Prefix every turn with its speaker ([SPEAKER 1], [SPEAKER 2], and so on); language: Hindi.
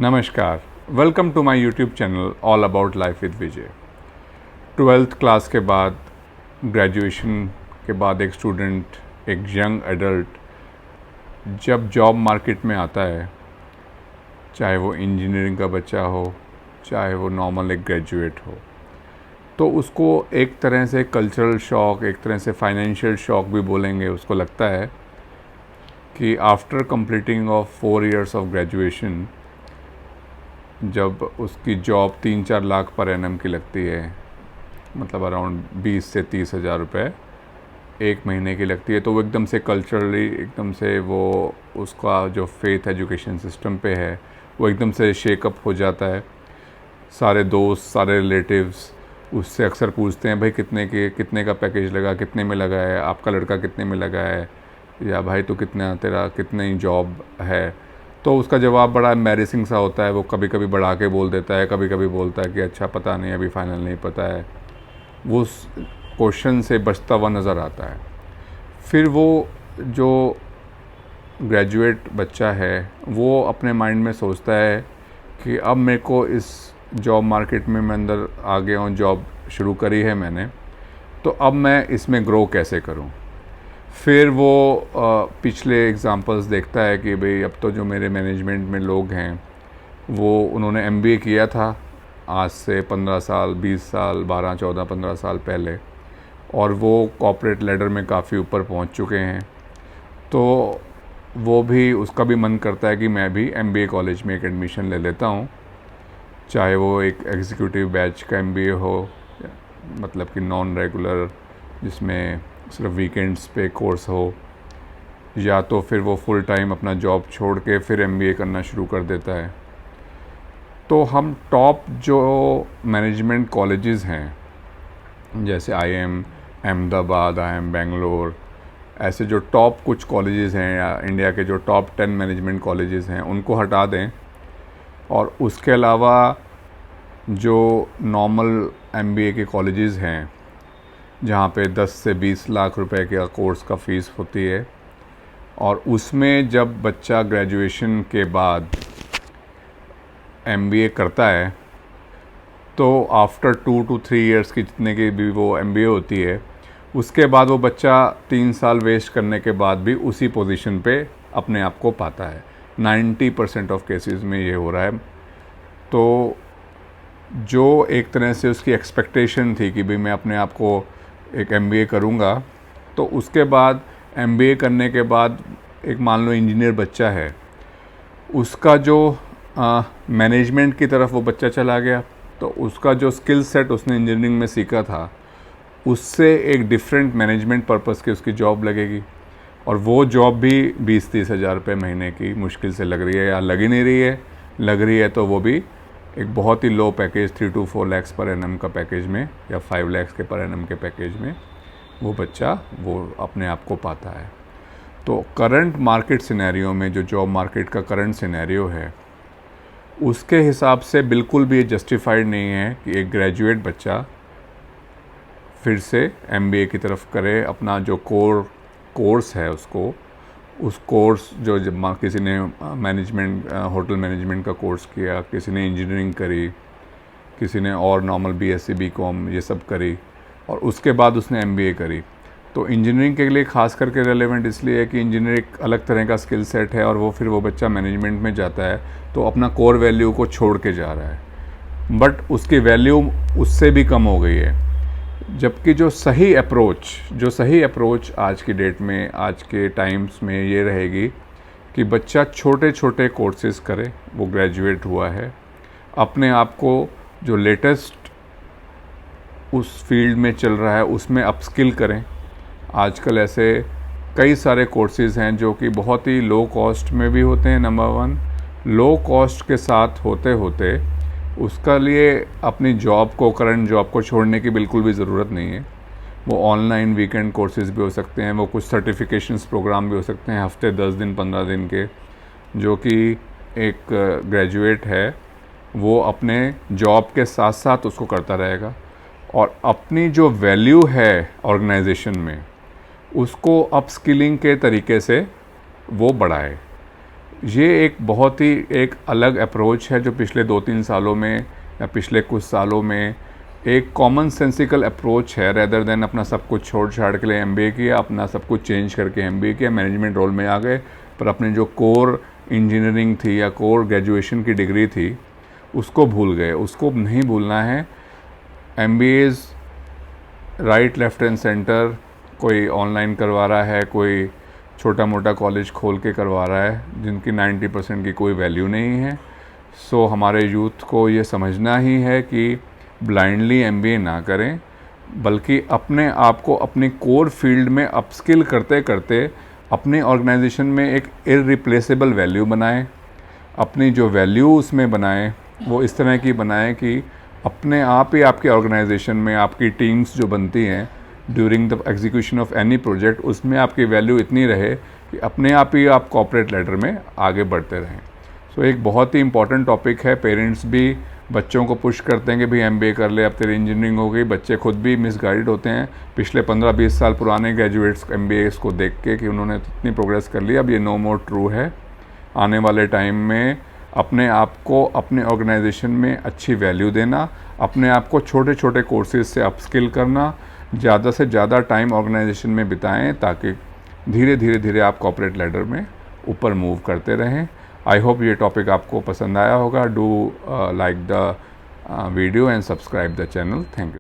[SPEAKER 1] नमस्कार, welcome to my YouTube channel all about life with Vijay. 12th class के बाद, ग्रेजुएशन के बाद एक स्टूडेंट, एक यंग एडल्ट जब जॉब मार्केट में आता है, चाहे वो इंजीनियरिंग का बच्चा हो, चाहे वो नॉर्मल एक ग्रेजुएट हो, तो उसको एक तरह से कल्चरल शॉक, एक तरह से फाइनेंशियल शॉक भी बोलेंगे। उसको लगता है कि after completing of 4 years of graduation, जब उसकी जॉब 3-4 लाख पर एनम की लगती है, मतलब अराउंड 20 से 30 हज़ार रुपये एक महीने की लगती है, तो वो एकदम से कल्चरली, एकदम से वो उसका जो फेथ एजुकेशन सिस्टम पे है वो एकदम से शेकअप हो जाता है। सारे दोस्त, सारे रिलेटिव्स उससे अक्सर पूछते हैं, भाई कितने का पैकेज लगा, कितने में लगा है, आपका लड़का कितने में लगा है, या भाई तो तेरा कितनी जॉब है। तो उसका जवाब बड़ा एम्बैरेसिंग सा होता है। वो कभी कभी बढ़ा के बोल देता है, कभी कभी बोलता है कि अच्छा पता नहीं, अभी फाइनल नहीं पता है। वो उस क्वेश्चन से बचता हुआ नज़र आता है। फिर वो जो ग्रेजुएट बच्चा है वो अपने माइंड में सोचता है कि अब मेरे को इस जॉब मार्केट में मैं अंदर आ गया हूँ, जॉब शुरू करी है मैंने, तो अब मैं इसमें ग्रो कैसे करूँ। फिर वो पिछले एग्ज़ाम्पल्स देखता है कि भाई अब तो जो मेरे मैनेजमेंट में लोग हैं वो उन्होंने एमबीए किया था आज से 15 साल, 20 साल, 12, 14, 15 साल पहले, और वो कॉर्पोरेट लैडर में काफ़ी ऊपर पहुंच चुके हैं। तो वो भी, उसका भी मन करता है कि मैं भी एमबीए कॉलेज में एक एडमिशन ले लेता हूं, चाहे वो एक एग्जीक्यूटिव बैच का एमबीए हो, मतलब कि नॉन रेगुलर जिसमें सिर्फ वीकेंड्स पे कोर्स हो, या तो फिर वो फुल टाइम अपना जॉब छोड़ के फिर एमबीए करना शुरू कर देता है। तो हम टॉप जो मैनेजमेंट कॉलेजेस हैं, जैसे आईएम अहमदाबाद, आईएम बेंगलोर, ऐसे जो टॉप कुछ कॉलेजेस हैं, या इंडिया के जो टॉप 10 मैनेजमेंट कॉलेजेस हैं, उनको हटा दें, और उसके अलावा जो नॉर्मल एमबीए के कॉलेजेस हैं जहाँ पे 10 से 20 लाख रुपए का कोर्स का फ़ीस होती है, और उसमें जब बच्चा ग्रेजुएशन के बाद एमबीए करता है तो आफ्टर 2 to 3 years की जितने की भी वो एमबीए होती है, उसके बाद वो बच्चा 3 साल वेस्ट करने के बाद भी उसी पोजीशन पे अपने आप को पाता है। 90% ऑफ केसेस में ये हो रहा है। तो जो एक तरह से उसकी एक्सपेक्टेशन थी कि भाई मैं अपने आप को एक एमबीए करूँगा, तो उसके बाद एमबीए करने के बाद एक मान लो इंजीनियर बच्चा है, उसका जो मैनेजमेंट की तरफ वो बच्चा चला गया, तो उसका जो स्किल सेट उसने इंजीनियरिंग में सीखा था उससे एक डिफरेंट मैनेजमेंट पर्पस की उसकी जॉब लगेगी, और वो जॉब भी 20-30 हज़ार रुपये महीने की मुश्किल से लग रही है, या लग ही नहीं रही है। लग रही है तो वो भी एक बहुत ही लो पैकेज, 3 to 4 lakhs पर एनम का पैकेज में, या 5 lakhs के पर एनम के पैकेज में वो बच्चा वो अपने आप को पाता है। तो करंट मार्केट सिनेरियो में, जो जॉब मार्केट का करंट सिनेरियो है, उसके हिसाब से बिल्कुल भी जस्टिफाइड नहीं है कि एक ग्रेजुएट बच्चा फिर से एमबीए की तरफ करे। अपना जो कोर्स है उसको, उस कोर्स जो किसी ने मैनेजमेंट, होटल मैनेजमेंट का कोर्स किया, किसी ने इंजीनियरिंग करी, किसी ने और नॉर्मल बीएससी बीकॉम ये सब करी, और उसके बाद उसने एमबीए करी। तो इंजीनियरिंग के लिए खास करके रेलेवेंट इसलिए है कि इंजीनियर एक अलग तरह का स्किल सेट है, और वो फिर वो बच्चा मैनेजमेंट में जाता है तो अपना कोर वैल्यू को छोड़ के जा रहा है, बट उसकी वैल्यू उससे भी कम हो गई है। जबकि जो सही अप्रोच आज की डेट में, आज के टाइम्स में ये रहेगी कि बच्चा छोटे छोटे कोर्सेज करे, वो ग्रेजुएट हुआ है, अपने आप को जो लेटेस्ट उस फील्ड में चल रहा है उसमें अपस्किल करें। आजकल ऐसे कई सारे कोर्सेज हैं जो कि बहुत ही लो कॉस्ट में भी होते हैं। नंबर 1, लो कॉस्ट के साथ होते होते उसका लिए अपनी जॉब को, करंट जॉब को छोड़ने की बिल्कुल भी ज़रूरत नहीं है। वो ऑनलाइन वीकेंड कोर्सेज भी हो सकते हैं, वो कुछ सर्टिफिकेशंस प्रोग्राम भी हो सकते हैं, हफ्ते 10 दिन 15 दिन के, जो कि एक ग्रेजुएट है वो अपने जॉब के साथ साथ उसको करता रहेगा, और अपनी जो वैल्यू है ऑर्गेनाइजेशन में उसको अपस्किलिंग के तरीके से वो बढ़ाए। ये एक बहुत ही एक अलग अप्रोच है जो पिछले 2-3 सालों में या पिछले कुछ सालों में एक कॉमन सेंसिकल अप्रोच है, रेदर देन अपना सब कुछ छोड़ छाड़ के लिए एमबीए किया, अपना सब कुछ चेंज करके एमबीए किया, मैनेजमेंट रोल में आ गए, पर अपने जो कोर इंजीनियरिंग थी या कोर ग्रेजुएशन की डिग्री थी उसको भूल गए। उसको नहीं भूलना है। एमबीएज़ राइट लेफ्ट एंड सेंटर कोई ऑनलाइन करवा रहा है, कोई छोटा मोटा कॉलेज खोल के करवा रहा है जिनकी 90% की कोई वैल्यू नहीं है। सो हमारे यूथ को ये समझना ही है कि ब्लाइंडली एमबीए ना करें, बल्कि अपने आप को अपनी कोर फील्ड में अपस्किल करते करते अपने ऑर्गेनाइजेशन में एक इररिप्लेसेबल वैल्यू बनाएं। अपनी जो वैल्यू उसमें बनाएं वो इस तरह की बनाएं कि अपने आप ही आपके ऑर्गेनाइजेशन में आपकी टीम्स जो बनती हैं during the execution of any project, उसमें आपकी वैल्यू इतनी रहे कि अपने आप ही आप कॉर्पोरेट लैडर में आगे बढ़ते रहें। सो एक बहुत ही इंपॉर्टेंट टॉपिक है। पेरेंट्स भी बच्चों को पुश करते हैं कि भाई एमबीए कर ले, अब तेरी इंजीनियरिंग हो गई। बच्चे खुद भी मिसगाइड होते हैं पिछले 15-20 साल पुराने ग्रेजुएट्स एमबीएस को देख के कि उन्होंने इतनी प्रोग्रेस कर ली। अब ये नो मोर ट्रू है। आने वाले टाइम में अपने आप को अपने ऑर्गेनाइजेशन में अच्छी वैल्यू देना, अपने आप को छोटे छोटे कोर्सेज से अपस्किल करना, ज़्यादा से ज़्यादा टाइम ऑर्गेनाइजेशन में बिताएं ताकि धीरे धीरे आप कॉर्पोरेट लैडर में ऊपर मूव करते रहें। आई होप ये टॉपिक आपको पसंद आया होगा। Do like the video and subscribe the channel. Thank you.